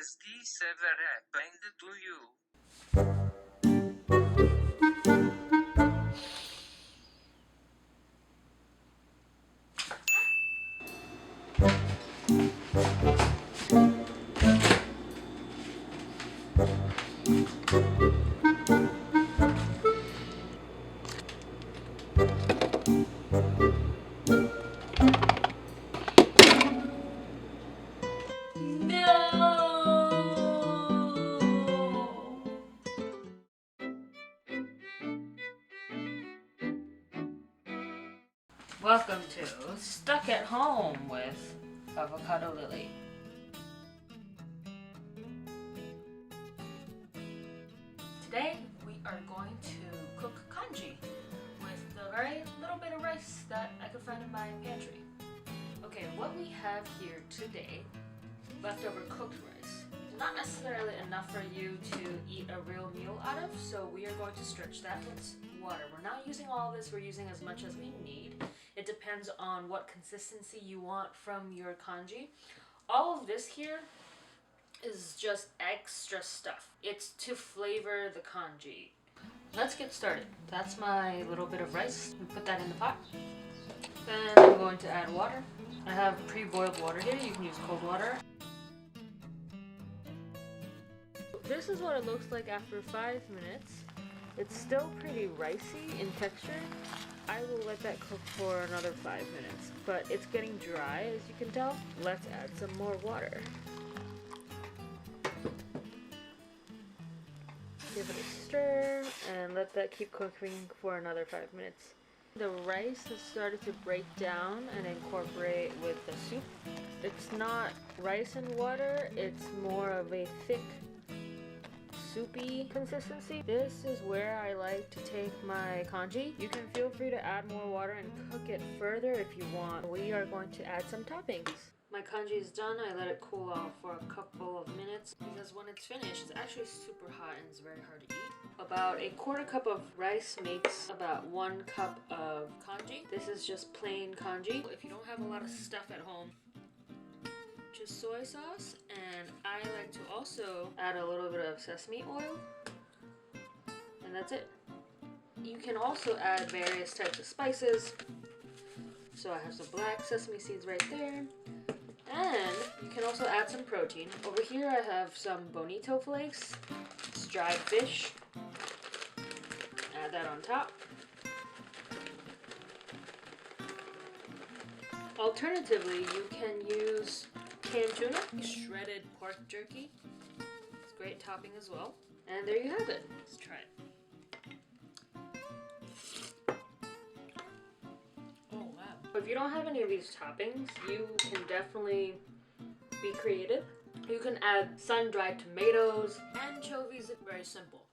is this ever happened to you? Welcome to Stuck at Home with Avocado Lily. Today we are going to cook congee with the very little bit of rice that I could find in my pantry. Okay, what we have here today, leftover cooked rice. Not necessarily enough for you to eat a real meal out of, so we are going to stretch that with water. We're not using all of this, we're using as much as we need. It depends on what consistency you want from your congee. All of this here is just extra stuff. It's to flavor the congee. Let's get started. That's my little bit of rice. We put that in the pot. Then I'm going to add water. I have pre-boiled water here. You can use cold water. This is what it looks like after 5 minutes. It's still pretty ricey in texture. I will let that cook for another 5 minutes, but it's getting dry as you can tell. Let's add some more water. Give it a stir and let that keep cooking for another 5 minutes. The rice has started to break down and incorporate with the soup. It's not rice and water, it's more of a thick soupy consistency. This is where I like to take my congee. You can feel free to add more water and cook it further if you want. We are going to add some toppings. My congee is done. I let it cool off for a couple of minutes because when it's finished, it's actually super hot and it's very hard to eat. About a quarter cup of rice makes about 1 cup of congee. This is just plain congee. If you don't have a lot of stuff at home, just soy sauce, and I like to also add a little bit of sesame oil, and that's it. You can also add various types of spices. So I have some black sesame seeds right there, and you can also add some protein. Over here I have some bonito flakes, it's dried fish. Add that on top. Alternatively, you can use canned tuna, shredded pork jerky. It's a great topping as well. And there you have it. Let's try it. Oh wow. If you don't have any of these toppings, you can definitely be creative. You can add sun-dried tomatoes, anchovies. Very simple.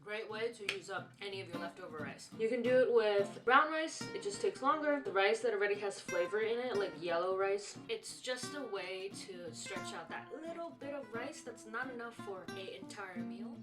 Great way to use up any of your leftover rice. You can do it with brown rice, it just takes longer. The rice that already has flavor in it, like yellow rice, it's just a way to stretch out that little bit of rice that's not enough for an entire meal.